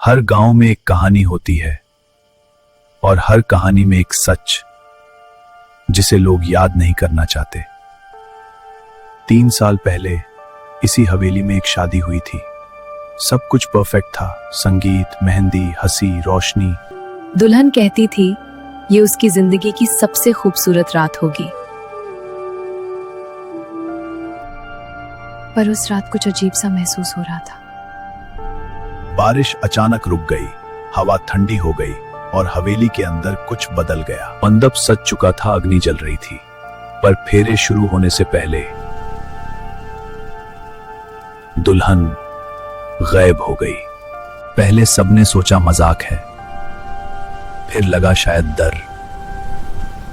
हर गांव में एक कहानी होती है और हर कहानी में एक सच जिसे लोग याद नहीं करना चाहते। 3 साल पहले इसी हवेली में एक शादी हुई थी। सब कुछ परफेक्ट था, संगीत, मेहंदी, हंसी, रोशनी। दुल्हन कहती थी ये उसकी जिंदगी की सबसे खूबसूरत रात होगी, पर उस रात कुछ अजीब सा महसूस हो रहा था। बारिश अचानक रुक गई, हवा ठंडी हो गई और हवेली के अंदर कुछ बदल गया। मंडप सज चुका था, अग्नि जल रही थी, पर फेरे शुरू होने से पहले दुल्हन गायब हो गई। पहले सबने सोचा मजाक है, फिर लगा शायद डर,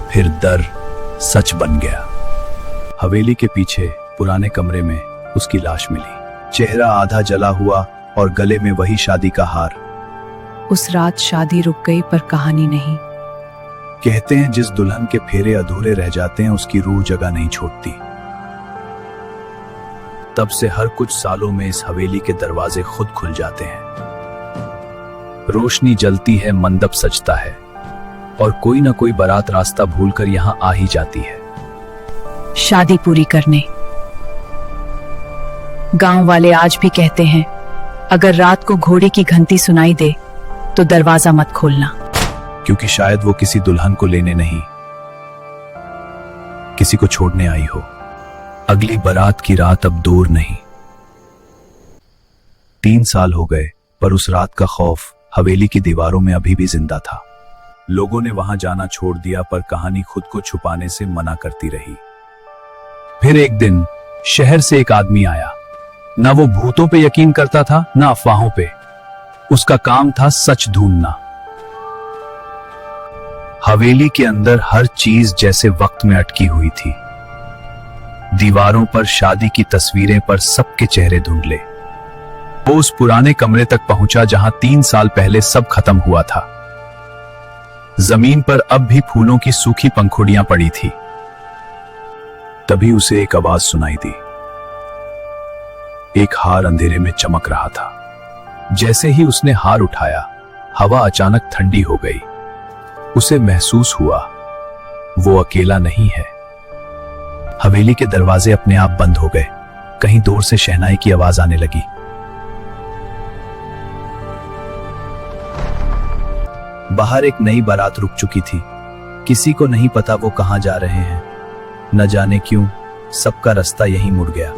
फिर डर सच बन गया। हवेली के पीछे पुराने कमरे में उसकी लाश मिली, चेहरा आधा जला हुआ और गले में वही शादी का हार। उस रात शादी रुक गई पर कहानी नहीं। कहते हैं जिस दुल्हन के फेरे अधूरे रह जाते हैं उसकी रूह जगह नहीं छोड़ती। तब से हर कुछ सालों में इस हवेली के दरवाजे खुद खुल जाते हैं। रोशनी जलती है, मंडप सजता है और कोई ना कोई बारात रास्ता भूलकर यहां आ ही जाती है शादी पूरी करने। गांव वाले आज भी कहते हैं अगर रात को घोड़े की घंटी सुनाई दे तो दरवाजा मत खोलना, क्योंकि शायद वो किसी दुल्हन को लेने नहीं, किसी को छोड़ने आई हो। अगली बारात की रात अब दूर नहीं। 3 साल हो गए, पर उस रात का खौफ हवेली की दीवारों में अभी भी जिंदा था। लोगों ने वहां जाना छोड़ दिया, पर कहानी खुद को छुपाने से मना करती रही। फिर एक दिन शहर से एक आदमी आया। ना वो भूतों पे यकीन करता था, ना अफवाहों पे। उसका काम था सच ढूंढना। हवेली के अंदर हर चीज जैसे वक्त में अटकी हुई थी। दीवारों पर शादी की तस्वीरें पर सबके चेहरे धुंधले। वो उस पुराने कमरे तक पहुंचा जहां 3 साल पहले सब खत्म हुआ था। जमीन पर अब भी फूलों की सूखी पंखुड़ियां पड़ी थी। तभी उसे एक आवाज सुनाई दी। एक हार अंधेरे में चमक रहा था। जैसे ही उसने हार उठाया, हवा अचानक ठंडी हो गई। उसे महसूस हुआ वो अकेला नहीं है। हवेली के दरवाजे अपने आप बंद हो गए। कहीं दूर से शहनाई की आवाज आने लगी। बाहर एक नई बारात रुक चुकी थी। किसी को नहीं पता वो कहां जा रहे हैं। न जाने क्यों सबका रास्ता यहीं मुड़ गया,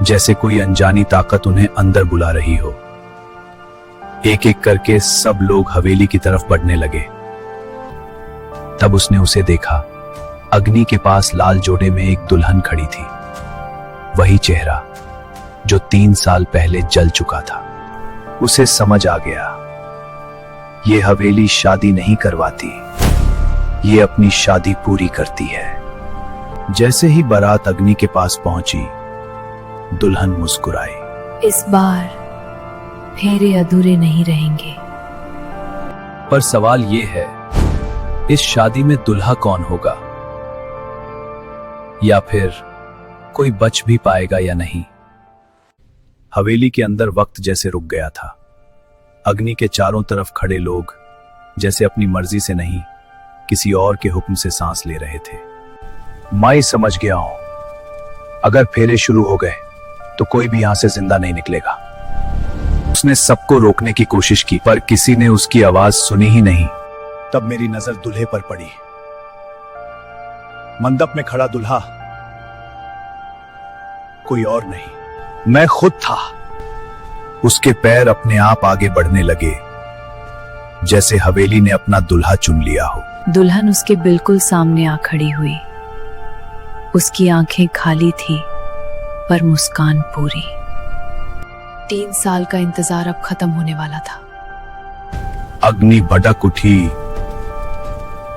जैसे कोई अनजानी ताकत उन्हें अंदर बुला रही हो। एक एक करके सब लोग हवेली की तरफ बढ़ने लगे। तब उसने उसे देखा। अग्नि के पास लाल जोड़े में एक दुल्हन खड़ी थी। वही चेहरा जो 3 साल पहले जल चुका था। उसे समझ आ गया, ये हवेली शादी नहीं करवाती, ये अपनी शादी पूरी करती है। जैसे ही बारात अग्नि के पास पहुंची, दुल्हन मुस्कुराई। इस बार फेरे अधूरे नहीं रहेंगे। पर सवाल ये है, इस शादी में दुल्हा कौन होगा? या फिर कोई बच भी पाएगा या नहीं? हवेली के अंदर वक्त जैसे रुक गया था। अग्नि के चारों तरफ खड़े लोग जैसे अपनी मर्जी से नहीं, किसी और के हुक्म से सांस ले रहे थे। मैं समझ गया हूं, अगर फेरे शुरू हो गए तो कोई भी यहां से जिंदा नहीं निकलेगा। उसने सबको रोकने की कोशिश की, पर किसी ने उसकी आवाज सुनी ही नहीं। तब मेरी नजर दूल्हे पर पड़ी। मंडप में खड़ा दूल्हा कोई और नहीं, मैं खुद था। उसके पैर अपने आप आगे बढ़ने लगे, जैसे हवेली ने अपना दूल्हा चुन लिया हो। दुल्हन उसके बिल्कुल सामने आ खड़ी हुई। उसकी आंखें खाली थी, पर मुस्कान पूरी। 3 साल का इंतजार अब खत्म होने वाला था। अग्नि भड़क उठी।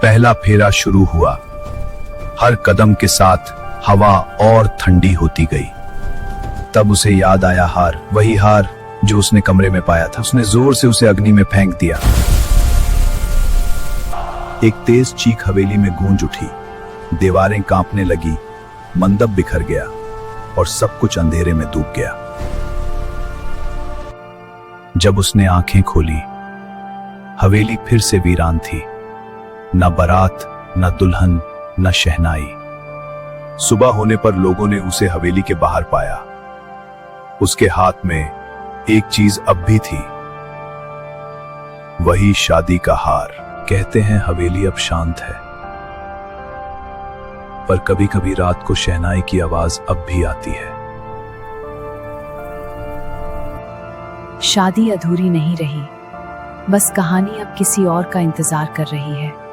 पहला फेरा शुरू हुआ। हर कदम के साथ हवा और ठंडी होती गई। तब उसे याद आया हार, वही हार जो उसने कमरे में पाया था। उसने जोर से उसे अग्नि में फेंक दिया। एक तेज चीख हवेली में गूंज उठी। दीवारें कांपने लगी, मंडप बिखर गया और सब कुछ अंधेरे में डूब गया। जब उसने आंखें खोली, हवेली फिर से वीरान थी। न बारात, न दुल्हन, न शहनाई। सुबह होने पर लोगों ने उसे हवेली के बाहर पाया। उसके हाथ में एक चीज अब भी थी, वही शादी का हार। कहते हैं हवेली अब शांत है, पर कभी कभी रात को शहनाई की आवाज अब भी आती है। शादी अधूरी नहीं रही, बस कहानी अब किसी और का इंतजार कर रही है।